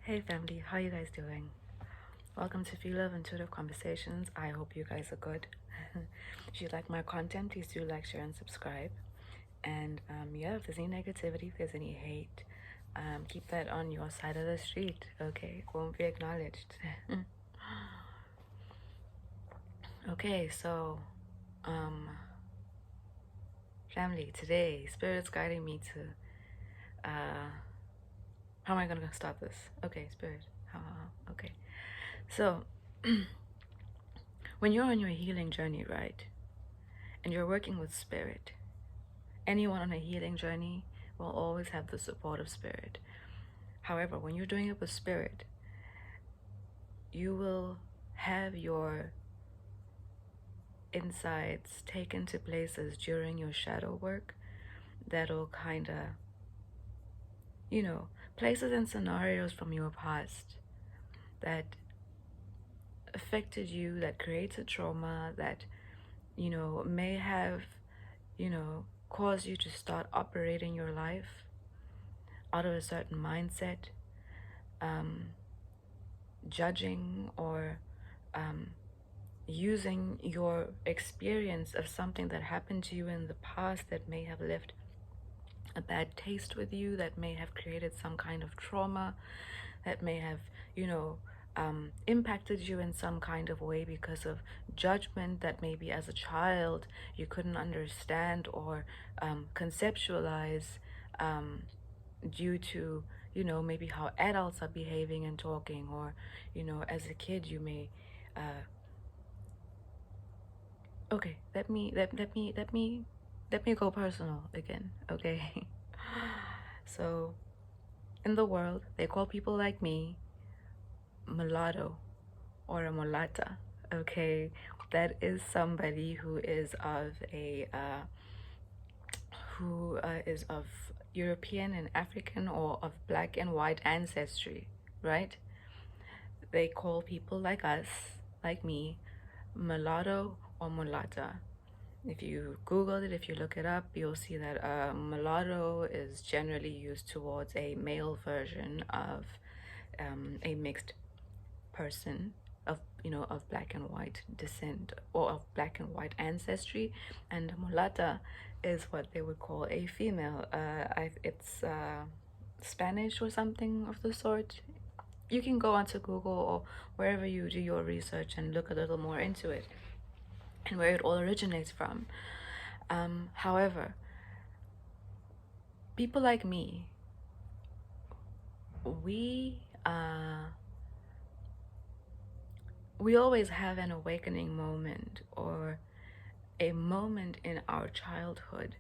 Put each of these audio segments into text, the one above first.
Hey family, how you guys doing? Welcome to Phie.Love Intuitive Conversations. I hope you guys are good. If you like my content, please do like, share, and subscribe. And yeah, if there's any negativity, if there's any hate, keep that on your side of the street, okay? It won't be acknowledged. Okay, so family, today, Spirit's guiding me to, how am I gonna start this? Okay, Spirit, okay. So, when you're on your healing journey, right, and you're working with spirit, anyone on a healing journey will always have the support of spirit. However, when you're doing it with spirit, you will have your insights taken to places during your shadow work that'll kind of, places and scenarios from your past that affected you, that creates a trauma, that, may have, caused you to start operating your life out of a certain mindset, judging or using your experience of something that happened to you in the past that may have left a bad taste with you, that may have created some kind of trauma, that may have, impacted you in some kind of way because of judgment that maybe as a child you couldn't understand or conceptualize due to, maybe how adults are behaving and talking, or, as a kid you may okay, let me go personal again, okay? So in the world they call people like me mulatto or a mulata, okay? That is somebody who is of European and African or of black and white ancestry, right? They call people like us, like me, mulatto or mulata. If you Google it, if you look it up, you'll see that mulatto is generally used towards a male version of a mixed person of, of black and white descent or of black and white ancestry, and mulata is what they would call a female. It's Spanish or something of the sort. You can go onto Google or wherever you do your research and look a little more into it and where it all originates from. However, people like me, we always have an awakening moment or a moment in our childhood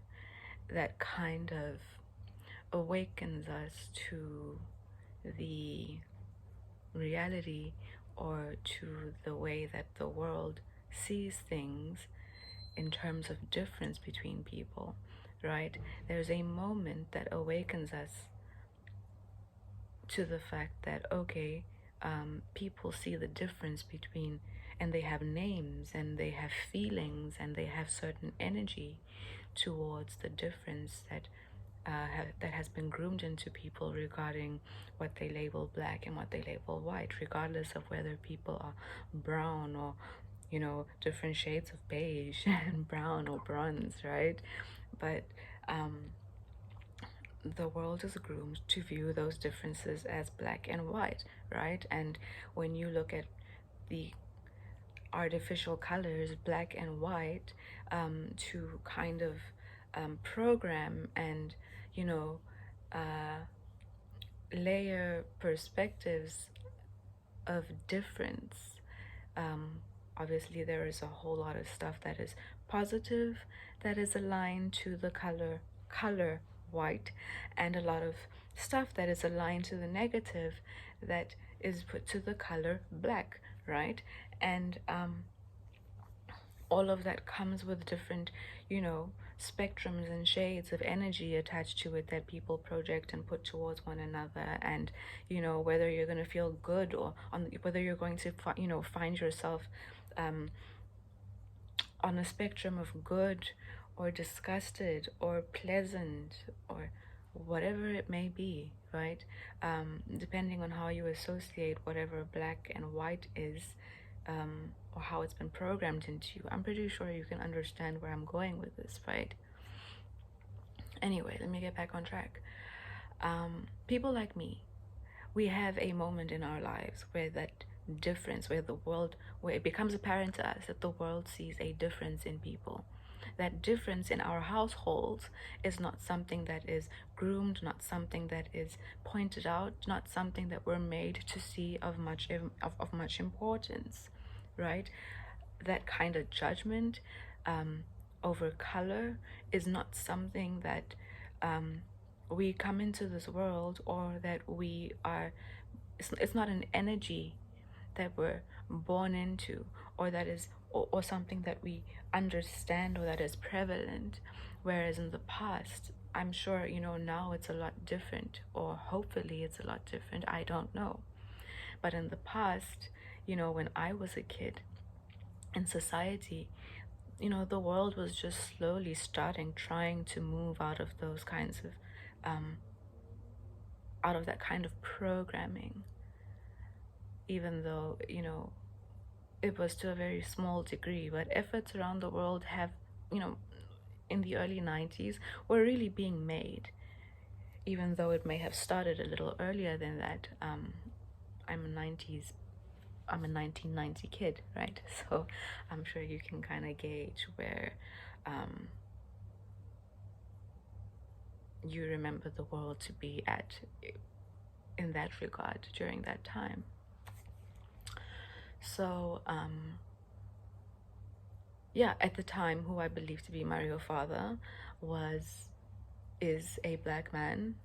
that kind of awakens us to the reality or to the way that the world sees things in terms of difference between people, right? There's a moment that awakens us to the fact that, okay, people see the difference between, and they have names and they have feelings and they have certain energy towards the difference that that has been groomed into people regarding what they label black and what they label white, regardless of whether people are brown or, different shades of beige and brown or bronze, right? But the world is groomed to view those differences as black and white, right? And when you look at the artificial colors, black and white, to kind of program and, you know, layer perspectives of difference. Obviously, there is a whole lot of stuff that is positive, that is aligned to the color white, and a lot of stuff that is aligned to the negative that is put to the color black, right? And all of that comes with different, spectrums and shades of energy attached to it that people project and put towards one another. And, whether you're going to feel good or whether you're going to, find yourself on a spectrum of good or disgusted or pleasant or whatever it may be, right? Depending on how you associate whatever black and white is, or how it's been programmed into you, I'm pretty sure you can understand where I'm going with this, right? Anyway, let me get back on track. People like me, we have a moment in our lives where that difference, where it becomes apparent to us that the world sees a difference in people. That difference in our households is not something that is groomed, not something that is pointed out, not something that we're made to see of much importance, right? That kind of judgment over color is not something that we come into this world, or that we are, it's not an energy that we're born into, or that is, or something that we understand, or that is prevalent. Whereas in the past, I'm sure, now it's a lot different, or hopefully it's a lot different, I don't know. But in the past, when I was a kid, in society, the world was just slowly trying to move out of those kinds of out of that kind of programming, even though it was to a very small degree. But efforts around the world have, in the early 90s, were really being made, even though it may have started a little earlier than that. I'm a 1990 kid, right? So I'm sure you can kind of gauge where you remember the world to be at in that regard during that time. So yeah, at the time, who I believe to be my real father is a black man,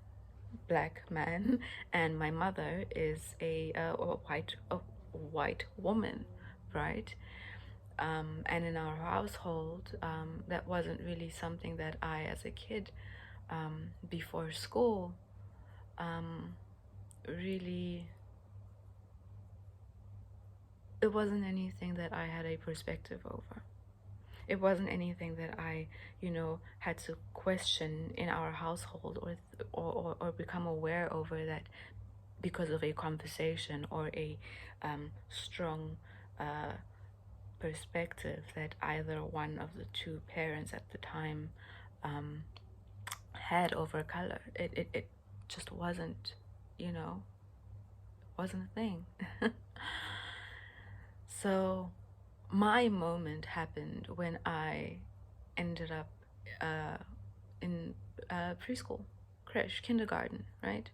and my mother is a white woman, right? And in our household, that wasn't really something that I, as a kid, before school, really, it wasn't anything that I had a perspective over. It wasn't anything that I, had to question in our household, or become aware over that because of a conversation or a strong perspective that either one of the two parents at the time had over color. It just wasn't, wasn't a thing. So my moment happened when I ended up in preschool, creche, kindergarten, right?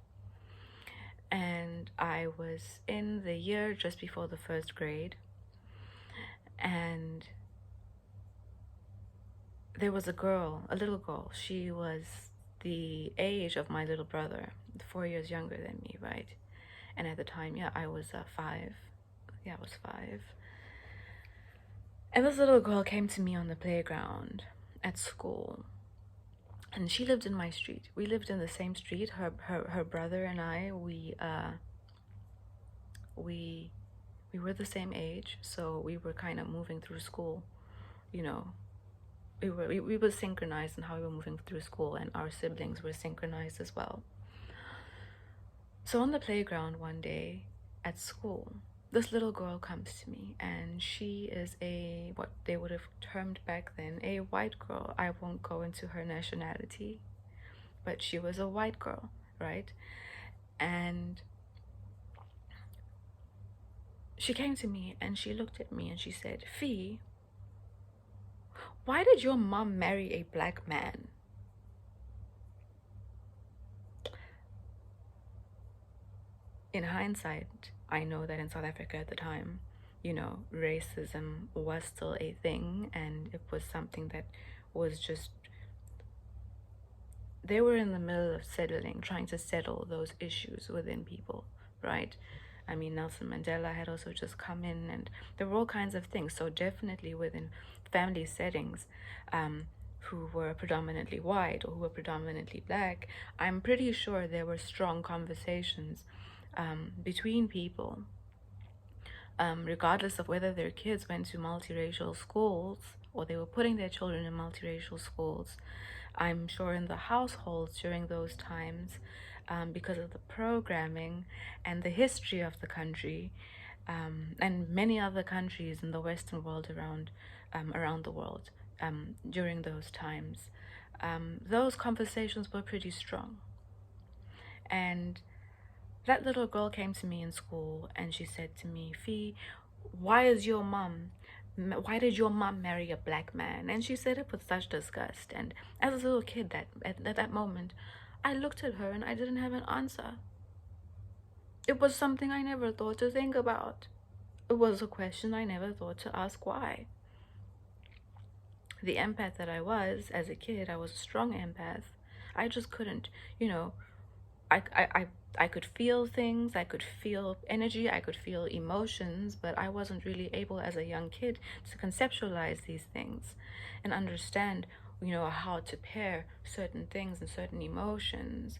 And I was in the year just before the first grade, and there was a little girl. She was the age of my little brother, 4 years younger than me, right? And at the time, yeah, I was 5. Yeah, I was 5. And this little girl came to me on the playground at school, and she lived in my street. We lived in the same street. Her brother and I, we were the same age, so we were kind of moving through school, we were synchronized in how we were moving through school, and our siblings were synchronized as well. So on the playground one day at school, this little girl comes to me, and she is what they would have termed back then a white girl. I won't go into her nationality, but she was a white girl, right? And she came to me and she looked at me and she said, "Phie, why did your mom marry a black man?" In hindsight, I know that in South Africa at the time, racism was still a thing, and it was something that was just, they were in the middle of trying to settle those issues within people, right? I mean, Nelson Mandela had also just come in, and there were all kinds of things. So definitely within family settings, who were predominantly white or who were predominantly black, I'm pretty sure there were strong conversations between people, regardless of whether their kids went to multiracial schools or they were putting their children in multiracial schools. I'm sure in the households during those times, because of the programming and the history of the country, and many other countries in the Western world around the world, during those times, those conversations were pretty strong. And that little girl came to me in school and she said to me, Phie, why why did your mom marry a black man? And she said it with such disgust. And as a little kid, at that moment, I looked at her and I didn't have an answer. It was something I never thought to think about. It was a question I never thought to ask why. The empath that I was as a kid, I was a strong empath. I just couldn't, you know, I, I, I, I could feel things, I could feel energy, I could feel emotions, but I wasn't really able as a young kid to conceptualize these things and understand, how to pair certain things and certain emotions,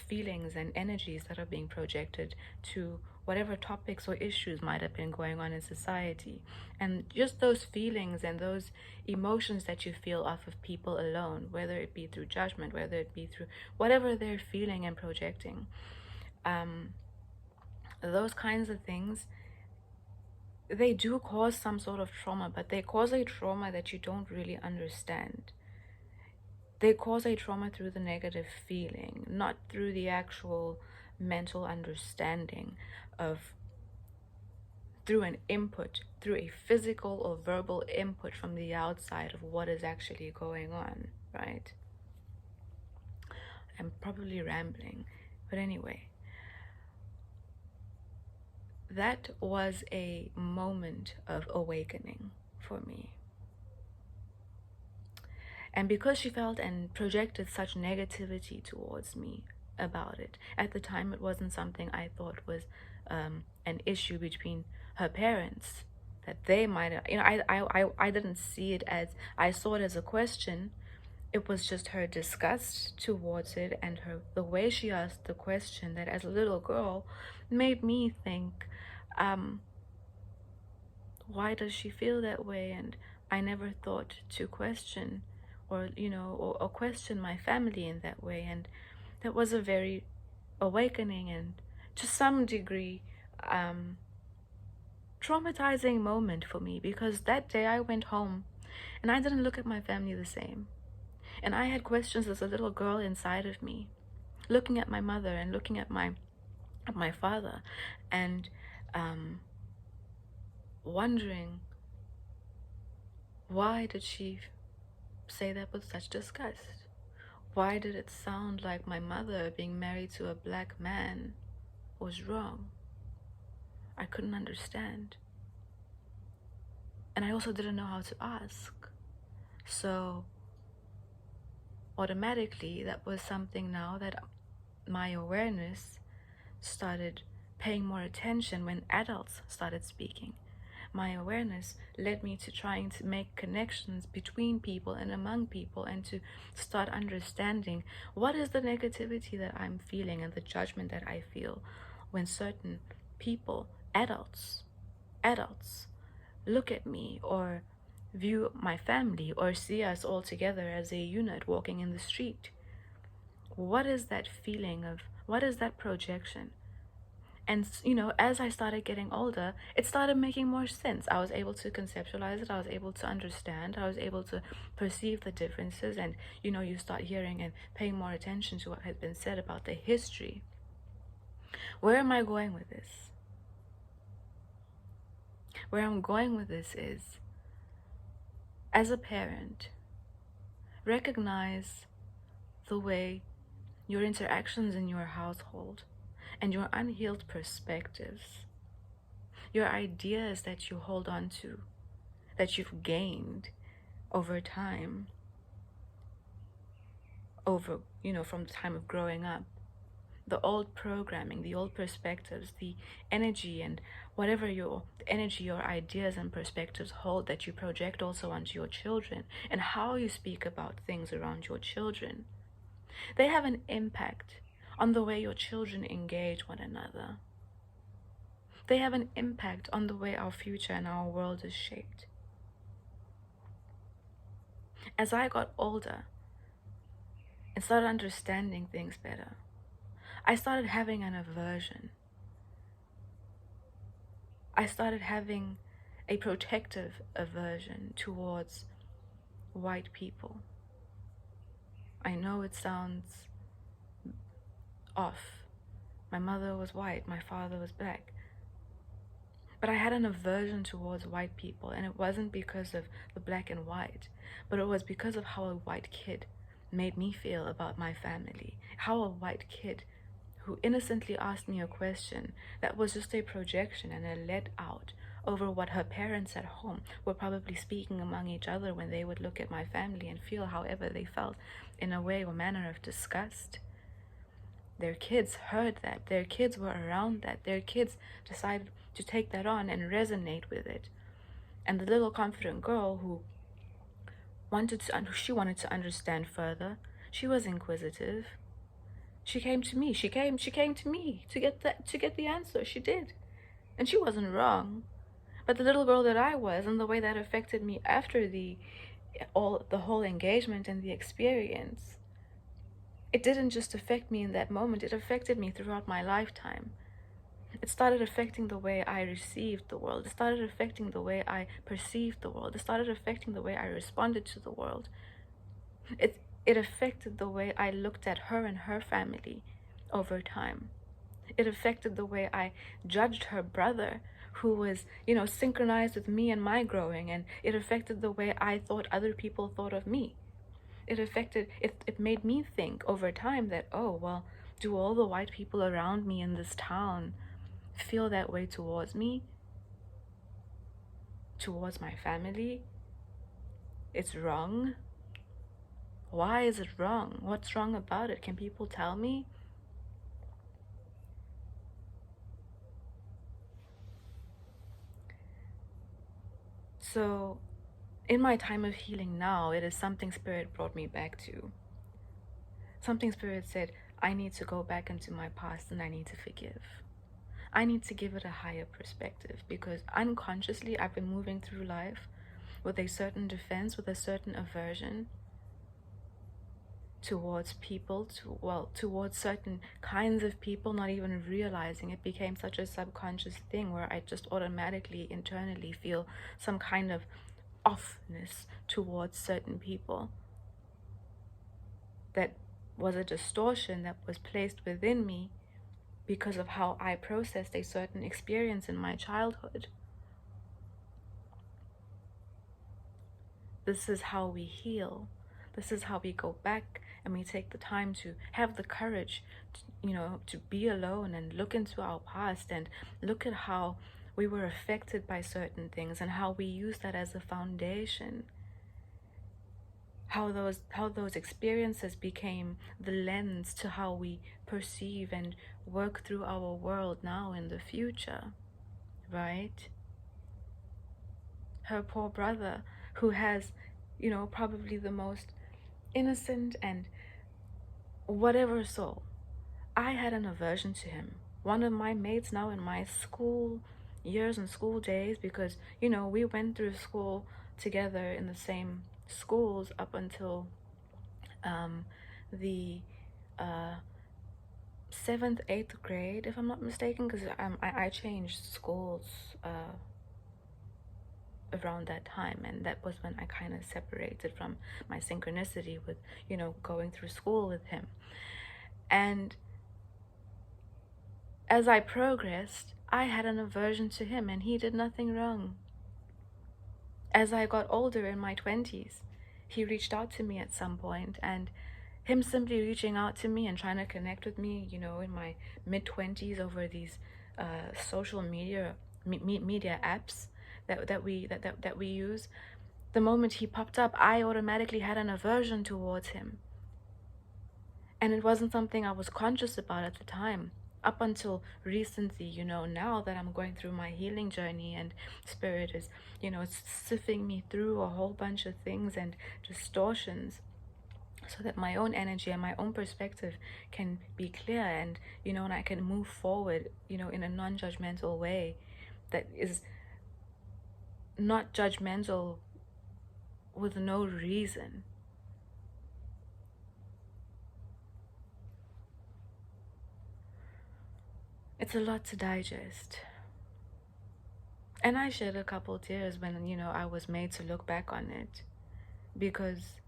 feelings and energies that are being projected to whatever topics or issues might have been going on in society. And just those feelings and those emotions that you feel off of people alone, whether it be through judgment, whether it be through whatever they're feeling and projecting, those kinds of things, they do cause some sort of trauma, but they cause a trauma that you don't really understand. They cause a trauma through the negative feeling, not through the actual mental understanding of, through an input, through a physical or verbal input from the outside of what is actually going on, right? I'm probably rambling, but anyway, that was a moment of awakening for me. And because she felt and projected such negativity towards me about it, at the time it wasn't something I thought was an issue between her parents. That they might have, I didn't see it as, I saw it as a question. It was just her disgust towards it and the way she asked the question that as a little girl made me think, why does she feel that way? And I never thought to question or question my family in that way. And that was a very awakening and to some degree traumatizing moment for me, because that day I went home and I didn't look at my family the same. And I had questions as a little girl inside of me, looking at my mother and looking at my father, and wondering, why did she say that with such disgust? Why did it sound like my mother being married to a black man was wrong? I couldn't understand. And I also didn't know how to ask. So automatically, that was something now that my awareness started paying more attention when adults started speaking. My awareness led me to trying to make connections between people and among people, and to start understanding what is the negativity that I'm feeling and the judgment that I feel when certain people, adults, look at me or view my family or see us all together as a unit walking in the street. What is that feeling of, what is that projection? And as I started getting older, it started making more sense. I was able to conceptualize it, I was able to understand, I was able to perceive the differences. And you start hearing and paying more attention to what has been said about the history. Where am I going with this? Where I'm going with this is, as a parent, recognize the way your interactions in your household and your unhealed perspectives, your ideas that you hold on to, that you've gained over time, from the time of growing up, the old programming, the old perspectives, the energy and whatever the energy your ideas and perspectives hold, that you project also onto your children, and how you speak about things around your children, they have an impact on the way your children engage one another. They have an impact on the way our future and our world is shaped. As I got older, and started understanding things better, I started having an aversion. I started having a protective aversion towards white people. I know it sounds off. My mother was white, my father was black. But I had an aversion towards white people, and it wasn't because of the black and white, but it was because of how a white kid made me feel about my family. How a white kid who innocently asked me a question that was just a projection and a let out over what her parents at home were probably speaking among each other when they would look at my family and feel however they felt, in a way or manner of disgust. Their kids heard that. Their kids were around that. Their kids decided to take that on and resonate with it. And the little confident girl who wanted to understand further, she was inquisitive. She came to me. She came to me to get the answer. She did. And she wasn't wrong. But the little girl that I was, and the way that affected me after the whole engagement and the experience, it didn't just affect me in that moment, it affected me throughout my lifetime. It started affecting the way I received the world. It started affecting the way I perceived the world. It started affecting the way I responded to the world. It affected the way I looked at her and her family over time. It affected the way I judged her brother, who was, synchronized with me and my growing, and it affected the way I thought other people thought of me. It made me think over time that, oh, well, do all the white people around me in this town feel that way towards me, towards my family? It's wrong. Why is it wrong? What's wrong about it? Can people tell me? So, in my time of healing now, it is something Spirit brought me back to. Something Spirit said, I need to go back into my past and I need to forgive. I need to give it a higher perspective, because unconsciously I've been moving through life with a certain defense, with a certain aversion towards people, towards certain kinds of people, not even realizing it became such a subconscious thing where I just automatically, internally feel some kind of offness towards certain people. That was a distortion that was placed within me because of how I processed a certain experience in my childhood. This is how we heal. This is how we go back and we take the time to have the courage to be alone and look into our past and look at how we were affected by certain things and how we use that as a foundation. How those experiences became the lens to how we perceive and work through our world now in the future, right? Her poor brother, who has, probably the most innocent and whatever soul. I had an aversion to him. One of my mates now in my school years and school days, because, we went through school together in the same schools up until the 7th, 8th grade, if I'm not mistaken, because I changed schools around that time, and that was when I kind of separated from my synchronicity with, going through school with him. And as I progressed, I had an aversion to him, and he did nothing wrong. As I got older in my 20s, he reached out to me at some point, and him simply reaching out to me and trying to connect with me, in my mid-20s over these social media apps that we use. The moment he popped up, I automatically had an aversion towards him. And it wasn't something I was conscious about at the time. Up until recently, now that I'm going through my healing journey and Spirit is, it's sifting me through a whole bunch of things and distortions, so that my own energy and my own perspective can be clear, and and I can move forward in a non-judgmental way that is not judgmental with no reason. It's a lot to digest. And I shed a couple tears when, I was made to look back on it, because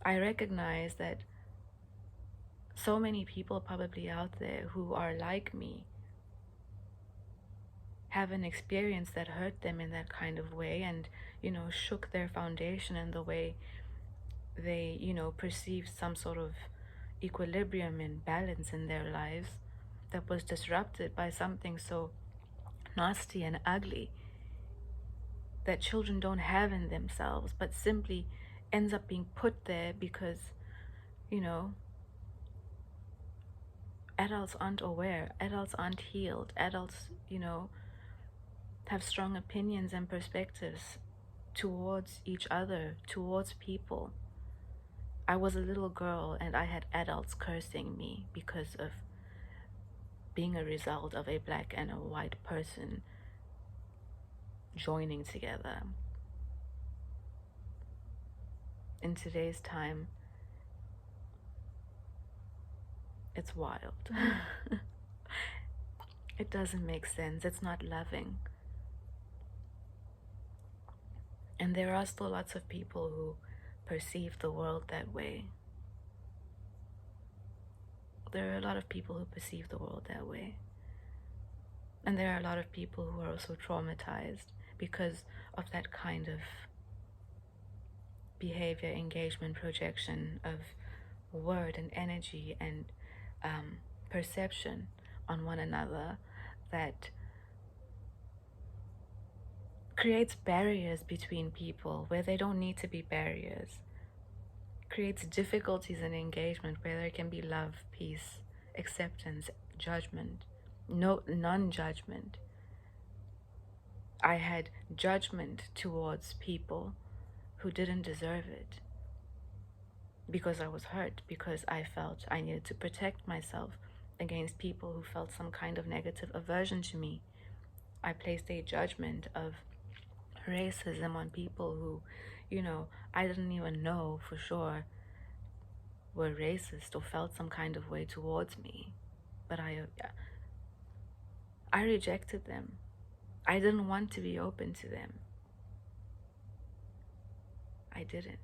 I recognize that so many people probably out there who are like me have an experience that hurt them in that kind of way, and, shook their foundation in the way they, perceived some sort of equilibrium and balance in their lives that was disrupted by something so nasty and ugly that children don't have in themselves, but simply ends up being put there because, you know, adults aren't aware, adults aren't healed, adults, have strong opinions and perspectives towards each other, towards people. I was a little girl and I had adults cursing me because of being a result of a black and a white person joining together. In today's time, it's wild. It doesn't make sense. It's not loving. And there are still lots of people who perceive the world that way. There are a lot of people who perceive the world that way. And there are a lot of people who are also traumatized because of that kind of behavior, engagement, projection of word and energy and perception on one another that creates barriers between people where there don't need to be barriers, creates difficulties in engagement where there can be love, peace, acceptance, judgment, no non-judgment. I had judgment towards people who didn't deserve it because I was hurt, because I felt I needed to protect myself against people who felt some kind of negative aversion to me. I placed a judgment of racism on people who, I didn't even know for sure were racist or felt some kind of way towards me. But I rejected them. I didn't want to be open to them. I didn't.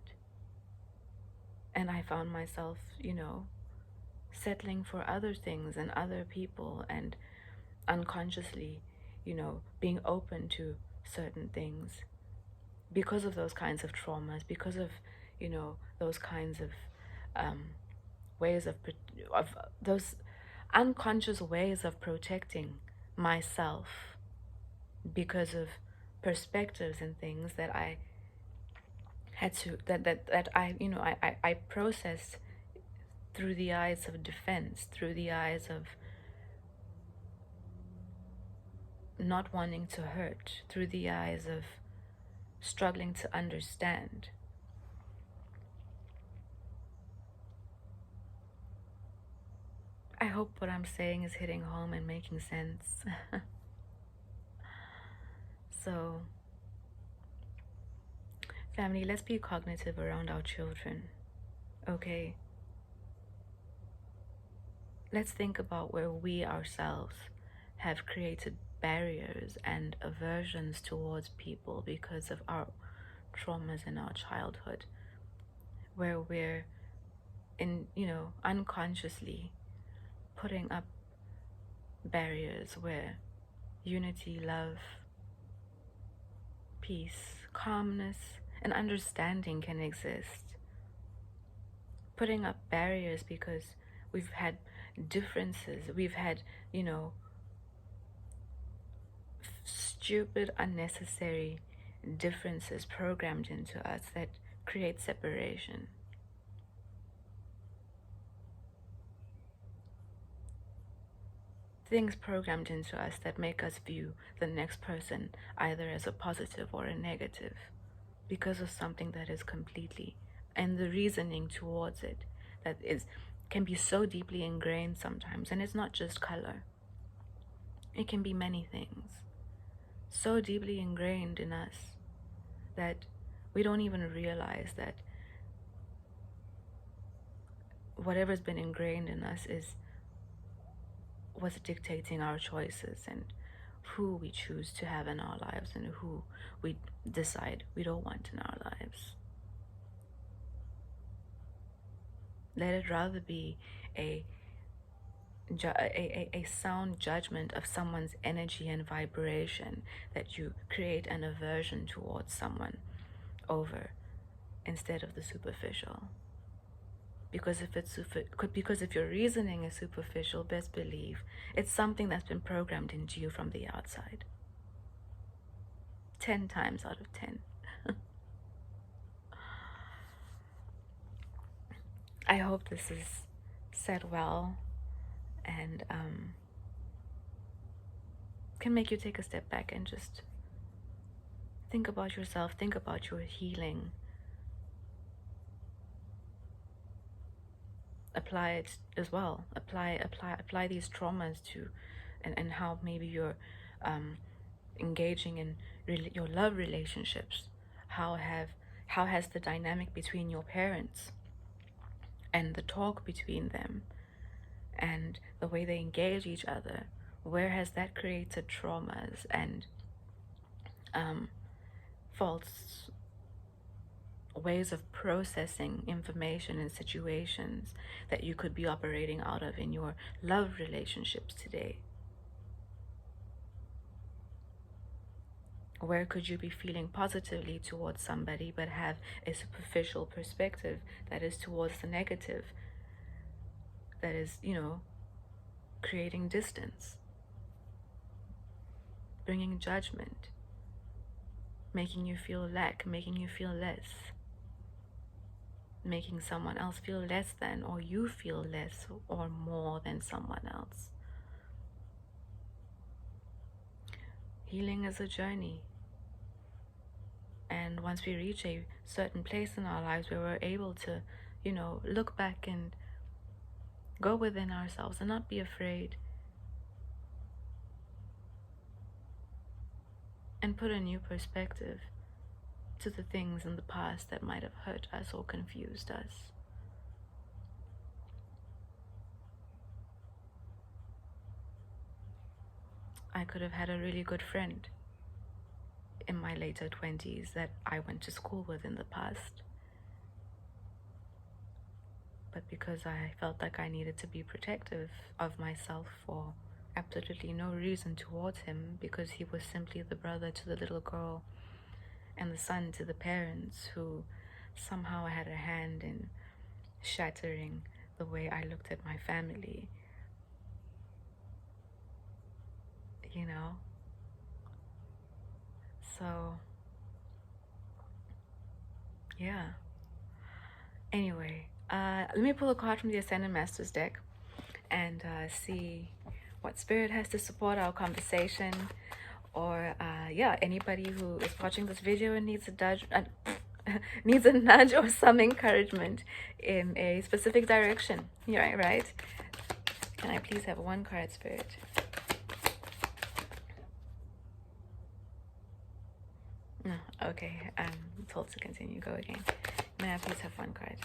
And I found myself, settling for other things and other people, and unconsciously, being open to certain things because of those kinds of traumas, because of, those kinds of ways of those unconscious ways of protecting myself because of perspectives and things that I had to that I processed through the eyes of defense, through the eyes of not wanting to hurt, through the eyes of struggling to understand. I hope what I'm saying is hitting home and making sense. So, family, let's be cognitive around our children, okay? Let's think about where we ourselves have created barriers and aversions towards people because of our traumas in our childhood, where we're unconsciously putting up barriers where unity, love, peace, calmness, and understanding can exist. Putting up barriers because we've had differences, we've had, stupid, unnecessary differences programmed into us that create separation. Things programmed into us that make us view the next person either as a positive or a negative because of something that is completely, and the reasoning towards it that can be so deeply ingrained sometimes. And it's not just color, it can be many things so deeply ingrained in us that we don't even realize that whatever's been ingrained in us is was dictating our choices and who we choose to have in our lives and who we decide we don't want in our lives. Let it rather be a sound judgment of someone's energy and vibration that you create an aversion towards someone over, instead of the superficial. Because if your reasoning is superficial, best believe it's something that's been programmed into you from the outside. 10 times out of 10. I hope this is said well and can make you take a step back and just think about yourself, think about your healing. Apply it as well. Apply these traumas to, and how maybe you're engaging in your love relationships. How has the dynamic between your parents and the talk between them and the way they engage each other, where has that created traumas and false ways of processing information and situations that you could be operating out of in your love relationships today? Where could you be feeling positively towards somebody but have a superficial perspective that is towards the negative, that is, creating distance, bringing judgment, making you feel lack, making you feel less, making someone else feel less than, or you feel less or more than someone else? Healing is a journey. And once we reach a certain place in our lives where we're able to, look back and go within ourselves and not be afraid and put a new perspective to the things in the past that might have hurt us or confused us. I could have had a really good friend in my later 20s that I went to school with in the past. But because I felt like I needed to be protective of myself for absolutely no reason towards him, because he was simply the brother to the little girl and the son to the parents who somehow had a hand in shattering the way I looked at my family, So, yeah. Anyway, let me pull a card from the Ascended Masters deck and see what spirit has to support our conversation, or anybody who is watching this video and needs needs a nudge or some encouragement in a specific direction. You're right? Can I please have one card, spirit? No, okay. I'm told to continue. Go again. May I please have one card?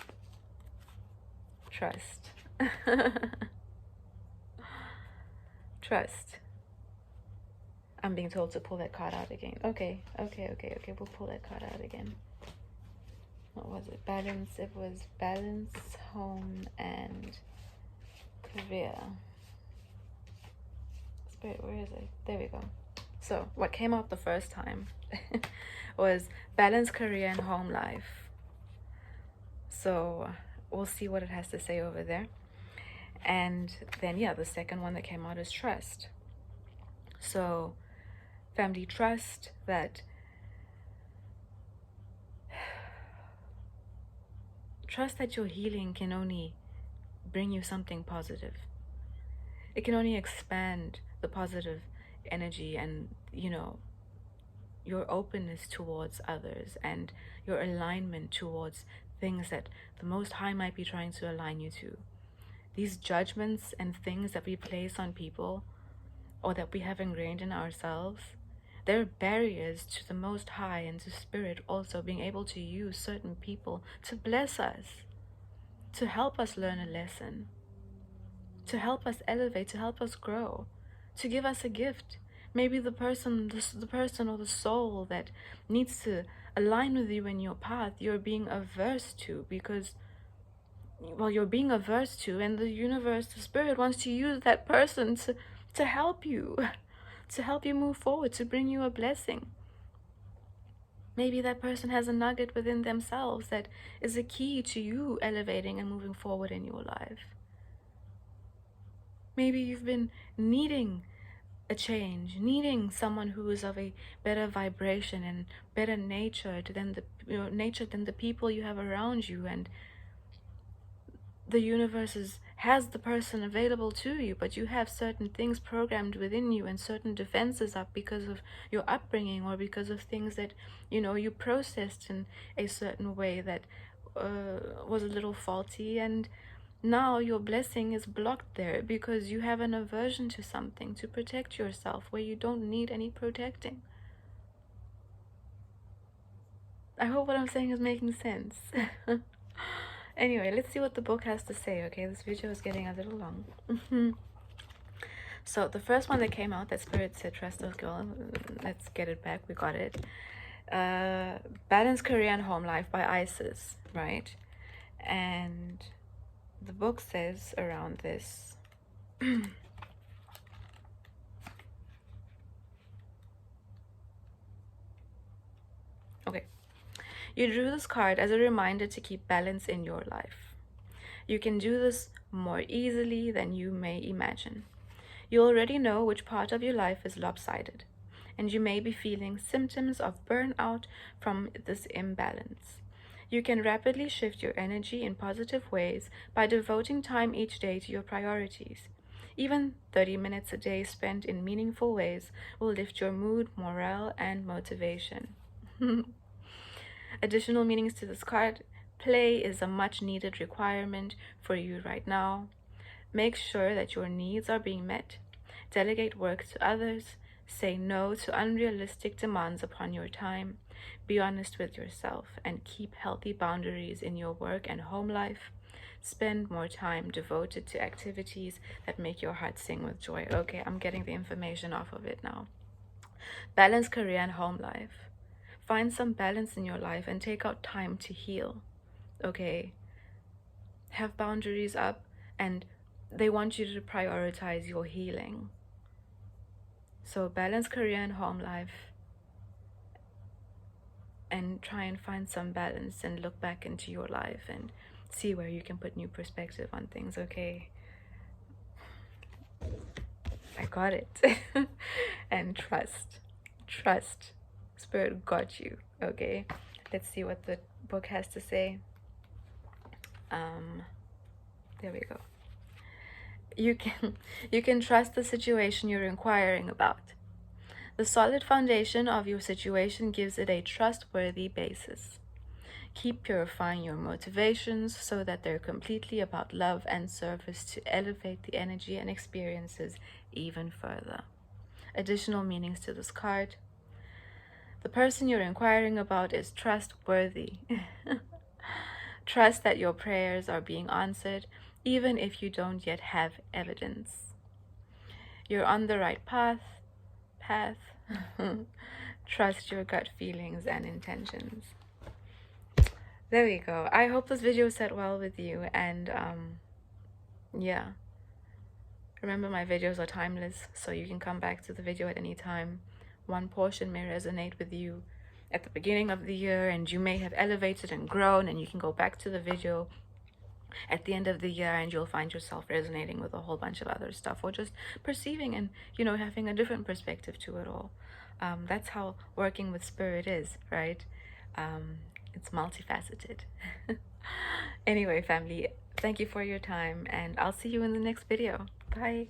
Trust. Trust. I'm being told to pull that card out again. Okay. We'll pull that card out again. What was it? Balance. It was balance, home, and career. Spirit, where is it? There we go. So what came out the first time was balance, career, and home life. So we'll see what it has to say over there. And then, the second one that came out is trust. So, family, trust that your healing can only bring you something positive. It can only expand the positive energy and, your openness towards others and your alignment towards things that the Most High might be trying to align you to. These judgments and things that we place on people or that we have ingrained in ourselves, they're barriers to the Most High and to Spirit also being able to use certain people to bless us, to help us learn a lesson. to help us elevate, to help us grow, to give us a gift. Maybe the person, the person or the soul that needs to align with you in your path, you're being averse to because, well, you're being averse to, and the universe, the spirit wants to use that person to help you, to help you move forward, to bring you a blessing. Maybe that person has a nugget within themselves that is a key to you elevating and moving forward in your life. Maybe you've been needing a change, needing someone who is of a better vibration and better natured than the people you have around you, and the universe has the person available to you, but you have certain things programmed within you and certain defenses up because of your upbringing or because of things that you processed in a certain way that was a little faulty, and now your blessing is blocked there because you have an aversion to something to protect yourself where you don't need any protecting. I hope what I'm saying is making sense. Anyway, let's see what the book has to say, okay? This video is getting a little long. So the first one that came out, that Spirit said, trust us, girl. Let's get it back. We got it. Balance Career and Home Life by Isis, right? And the book says around this. Okay. You drew this card as a reminder to keep balance in your life. You can do this more easily than you may imagine. You already know which part of your life is lopsided, and you may be feeling symptoms of burnout from this imbalance. You can rapidly shift your energy in positive ways by devoting time each day to your priorities. Even 30 minutes a day spent in meaningful ways will lift your mood, morale, and motivation. Additional meanings to this card. Play is a much needed requirement for you right now. Make sure that your needs are being met. Delegate work to others. Say no to unrealistic demands upon your time. Be honest with yourself and keep healthy boundaries in your work and home life. Spend more time devoted to activities that make your heart sing with joy. Okay, I'm getting the information off of it now. Balance career and home life. Find some balance in your life and take out time to heal. Okay? Have boundaries up, and they want you to prioritize your healing. So balance career and home life, and try and find some balance and look back into your life and see where you can put new perspective on things. Okay? I got it. And trust. Spirit got you. Okay? Let's see what the book has to say. There we go. You can trust the situation you're inquiring about. The solid foundation of your situation gives it a trustworthy basis. Keep purifying your motivations so that they're completely about love and service to elevate the energy and experiences even further. Additional meanings to this card. The person you're inquiring about is trustworthy. Trust that your prayers are being answered, even if you don't yet have evidence. You're on the right path. Trust your gut feelings and intentions. There we go. I hope this video sat well with you, and yeah. Remember, my videos are timeless, so you can come back to the video at any time. One portion may resonate with you at the beginning of the year, and you may have elevated and grown, and you can go back to the video at the end of the year and you'll find yourself resonating with a whole bunch of other stuff, or just perceiving and having a different perspective to it all. That's how working with spirit is, right? It's multifaceted. Anyway, family, thank you for your time, and I'll see you in the next video. Bye.